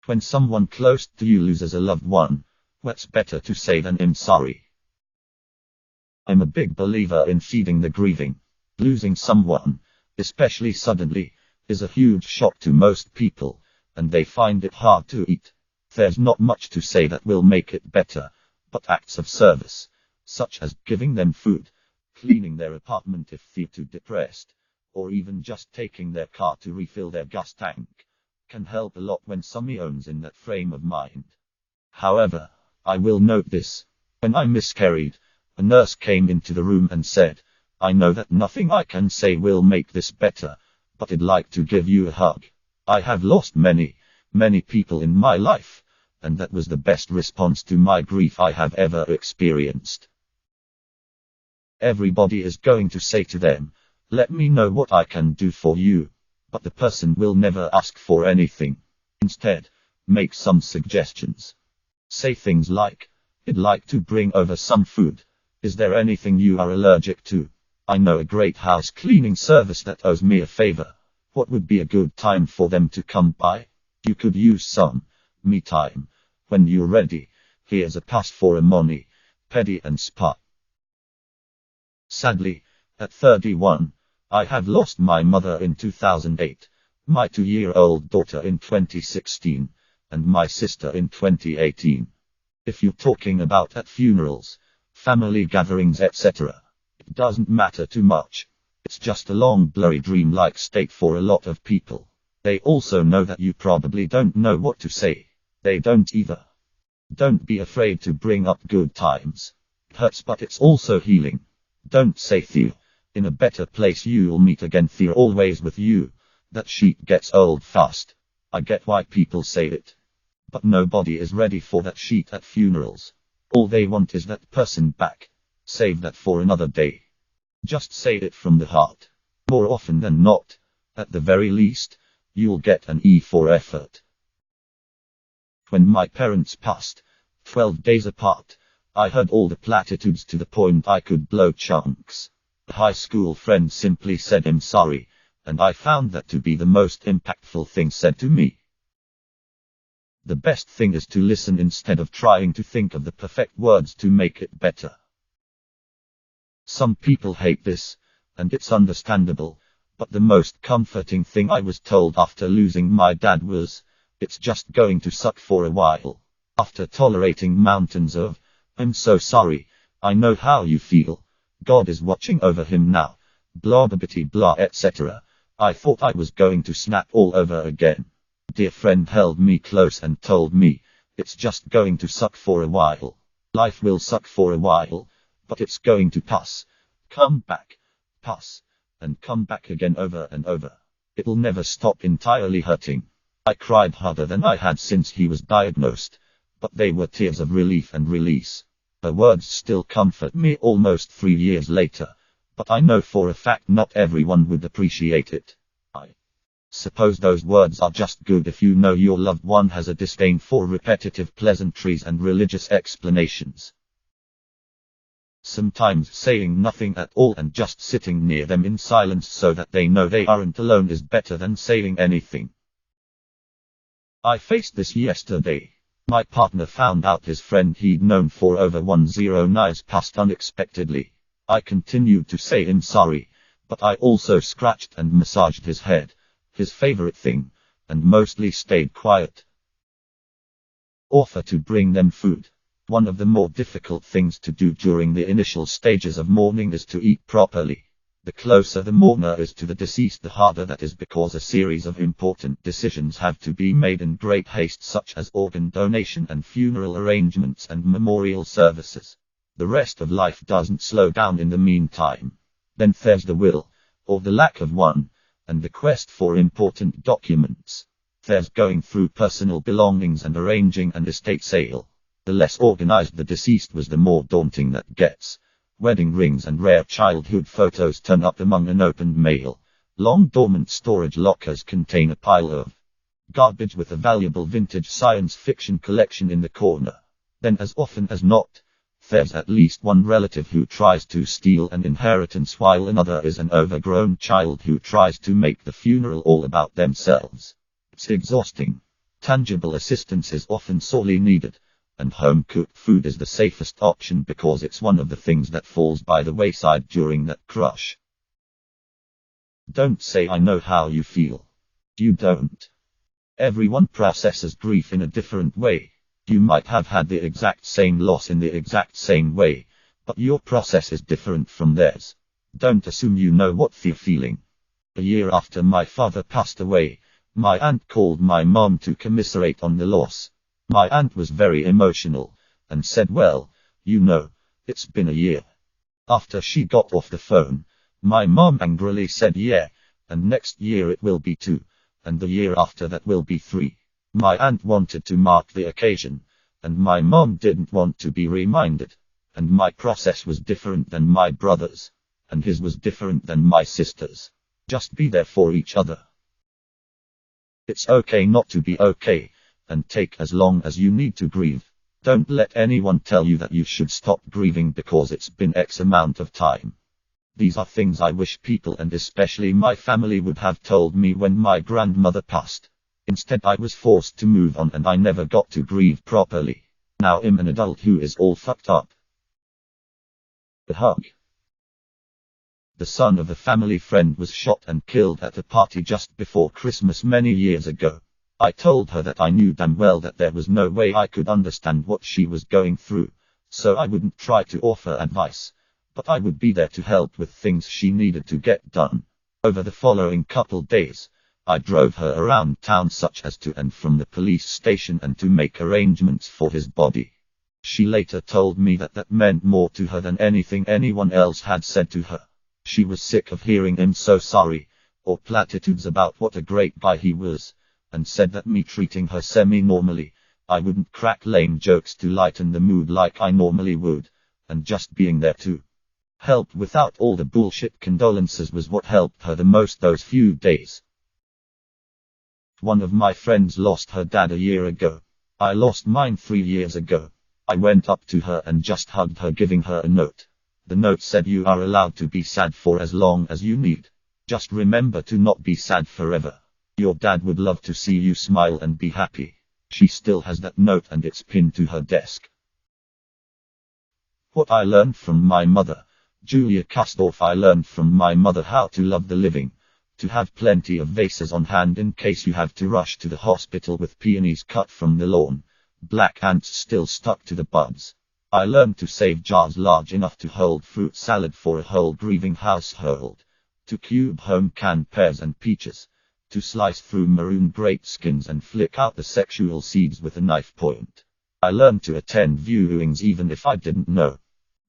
When someone close to you loses a loved one, what's better to say than "I'm sorry"? I'm a big believer in feeding the grieving. Losing someone, especially suddenly, is a huge shock to most people, and they find it hard to eat. There's not much to say that will make it better, but acts of service, such as giving them food, cleaning their apartment if they're too depressed, or even just taking their car to refill their gas tank, can help a lot when someone's in that frame of mind. However, I will note this. When I miscarried, a nurse came into the room and said, "I know that nothing I can say will make this better, but I'd like to give you a hug. I have lost many, many people in my life, and that was the best response to my grief I have ever experienced." Everybody is going to say to them, "Let me know what I can do for you," but the person will never ask for anything. Instead, make some suggestions. Say things like, "I'd like to bring over some food. Is there anything you are allergic to? I know a great house cleaning service that owes me a favor. What would be a good time for them to come by? You could use some me time. When you're ready, here's a pass for a mani, pedi and spa." Sadly, at 31, I have lost my mother in 2008, my 2-year-old daughter in 2016, and my sister in 2018. If you're talking about at funerals, family gatherings, etc., it doesn't matter too much. It's just a long blurry dream-like state for a lot of people. They also know that you probably don't know what to say. They don't either. Don't be afraid to bring up good times. It hurts, but it's also healing. Don't say "Theo, in a better place you'll meet again, Theo always with you." That shit gets old fast. I get why people say it, but nobody is ready for that shit at funerals. All they want is that person back. Save that for another day. Just say it from the heart. More often than not, at the very least, you'll get an E for effort. When my parents passed, 12 days apart, I heard all the platitudes to the point I could blow chunks. A high school friend simply said "I'm sorry," and I found that to be the most impactful thing said to me. The best thing is to listen instead of trying to think of the perfect words to make it better. Some people hate this, and it's understandable, but the most comforting thing I was told after losing my dad was, "It's just going to suck for a while." After tolerating mountains of "I'm so sorry, I know how you feel, God is watching over him now, blah blah blah blah etc., I thought I was going to snap all over again. Dear friend held me close and told me, "It's just going to suck for a while. Life will suck for a while, but it's going to pass. Come back, pass, and come back again over and over. It'll never stop entirely hurting." I cried harder than I had since he was diagnosed, but they were tears of relief and release. Her words still comfort me almost 3 years later, but I know for a fact not everyone would appreciate it. I suppose those words are just good if you know your loved one has a disdain for repetitive pleasantries and religious explanations. Sometimes saying nothing at all and just sitting near them in silence so that they know they aren't alone is better than saying anything. I faced this yesterday. My partner found out his friend he'd known for over 10 passed unexpectedly. I continued to say "I'm sorry," but I also scratched and massaged his head, his favorite thing, and mostly stayed quiet. Offer to bring them food. One of the more difficult things to do during the initial stages of mourning is to eat properly. The closer the mourner is to the deceased, the harder that is, because a series of important decisions have to be made in great haste, such as organ donation and funeral arrangements and memorial services. The rest of life doesn't slow down in the meantime. Then there's the will, or the lack of one, and the quest for important documents. There's going through personal belongings and arranging an estate sale. The less organized the deceased was, the more daunting that gets. Wedding rings and rare childhood photos turn up among unopened mail. Long dormant storage lockers contain a pile of garbage with a valuable vintage science fiction collection in the corner. Then, as often as not, there's at least one relative who tries to steal an inheritance, while another is an overgrown child who tries to make the funeral all about themselves. It's exhausting. Tangible assistance is often sorely needed, and home-cooked food is the safest option because it's one of the things that falls by the wayside during that crush. Don't say I know how you feel. You don't. Everyone processes grief in a different way. You might have had the exact same loss in the exact same way, but your process is different from theirs. Don't assume you know what they're feeling. A year after my father passed away, my aunt called my mom to commiserate on the loss. My aunt was very emotional, and said, well, you know, it's been a year. After she got off the phone, my mom angrily said, yeah, and next year it will be 2, and the year after that will be 3. My aunt wanted to mark the occasion, and my mom didn't want to be reminded. And my process was different than my brother's, and his was different than my sister's. Just be there for each other. It's okay not to be okay, and take as long as you need to grieve. Don't let anyone tell you that you should stop grieving because it's been X amount of time. These are things I wish people and especially my family would have told me when my grandmother passed. Instead I was forced to move on and I never got to grieve properly. Now I'm an adult who is all fucked up. A hug. The son of a family friend was shot and killed at a party just before Christmas many years ago. I told her that I knew damn well that there was no way I could understand what she was going through, so I wouldn't try to offer advice, but I would be there to help with things she needed to get done. Over the following couple days, I drove her around town such as to and from the police station and to make arrangements for his body. She later told me that that meant more to her than anything anyone else had said to her. She was sick of hearing him so sorry, or platitudes about what a great guy he was, and said that me treating her semi-normally, I wouldn't crack lame jokes to lighten the mood like I normally would, and just being there to help without all the bullshit condolences was what helped her the most those few days. One of my friends lost her dad a year ago. I lost mine 3 years ago. I went up to her and just hugged her, giving her a note. The note said, you are allowed to be sad for as long as you need. Just remember to not be sad forever. Your dad would love to see you smile and be happy. She still has that note and it's pinned to her desk. What I learned from my mother. Julia Kastorf. I learned from my mother how to love the living. To have plenty of vases on hand in case you have to rush to the hospital with peonies cut from the lawn. Black ants still stuck to the buds. I learned to save jars large enough to hold fruit salad for a whole grieving household. To cube home canned pears and peaches. To slice through maroon grape skins and flick out the sexual seeds with a knife point. I learned to attend viewings even if I didn't know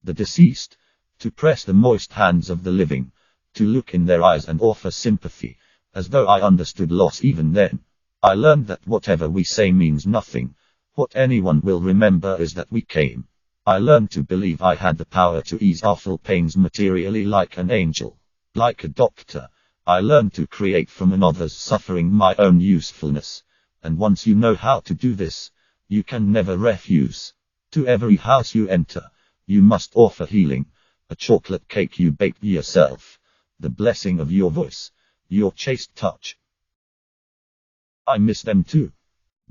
the deceased. To press the moist hands of the living. To look in their eyes and offer sympathy, as though I understood loss even then. I learned that whatever we say means nothing. What anyone will remember is that we came. I learned to believe I had the power to ease awful pains materially like an angel. Like a doctor, I learned to create from another's suffering my own usefulness. And once you know how to do this, you can never refuse. To every house you enter, you must offer healing. A chocolate cake you baked yourself. The blessing of your voice. Your chaste touch. I miss them too.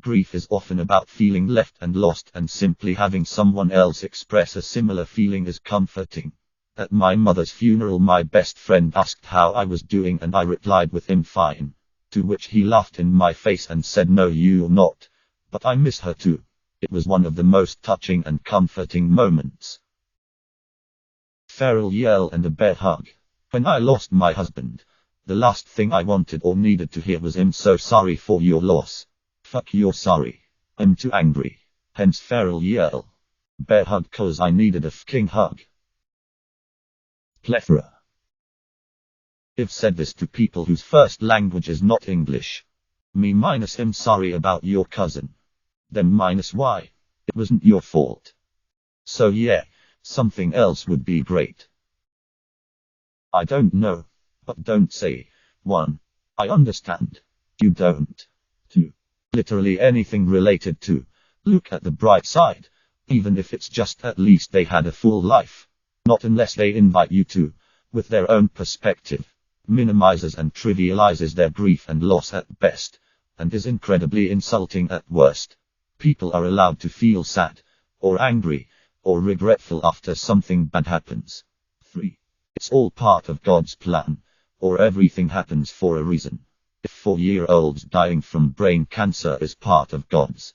Grief is often about feeling left and lost, and simply having someone else express a similar feeling is comforting. At my mother's funeral, my best friend asked how I was doing and I replied with "I'm fine." To which he laughed in my face and said, "No, you're not. But I miss her too." It was one of the most touching and comforting moments. Feral yell and a bear hug. When I lost my husband, the last thing I wanted or needed to hear was "I'm so sorry for your loss." Fuck you're sorry. I'm too angry. Hence feral yell. Bear hug cause I needed a fucking hug. Plethora. I've said this to people whose first language is not English. Me minus "I'm sorry about your cousin." Them minus "why? It wasn't your fault." So yeah, something else would be great. I don't know. But don't say. 1. I understand. You don't. 2. Literally anything related to. Look at the bright side. Even if it's just at least they had a full life. Not unless they invite you to. With their own perspective. Minimizes and trivializes their grief and loss at best. and is incredibly insulting at worst. People are allowed to feel sad, or angry, or regretful after something bad happens. 3. It's all part of God's plan, or everything happens for a reason. If 4-year-olds dying from brain cancer is part of God's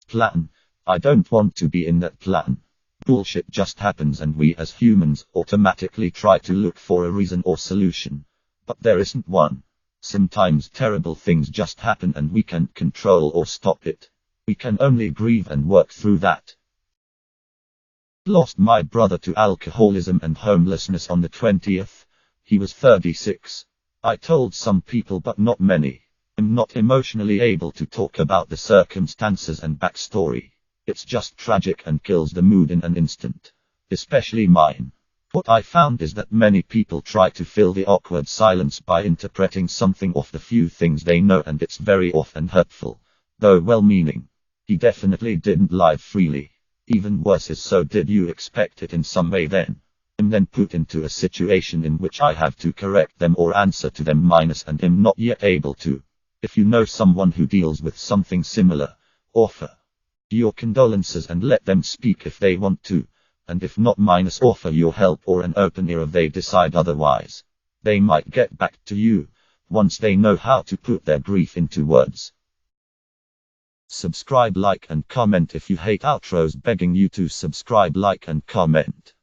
plan, I don't want to be in that plan. Bullshit just happens and we as humans automatically try to look for a reason or solution. But there isn't one. Sometimes terrible things just happen and we can't control or stop it. We can only grieve and work through that. Lost my brother to alcoholism and homelessness on the 20th. He was 36. I told some people but not many. I'm not emotionally able to talk about the circumstances and backstory. It's just tragic and kills the mood in an instant. Especially mine. What I found is that many people try to fill the awkward silence by interpreting something off the few things they know, and it's very off and hurtful, though well-meaning. He definitely didn't lie freely. Even worse is, so did you expect it in some way then? I'm then put into a situation in which I have to correct them or answer to them and am not yet able to. If you know someone who deals with something similar, offer your condolences and let them speak if they want to, and if not, offer your help or an open ear if they decide otherwise. They might get back to you once they know how to put their grief into words. Subscribe, like and comment if you hate outros. Begging you to subscribe, like and comment.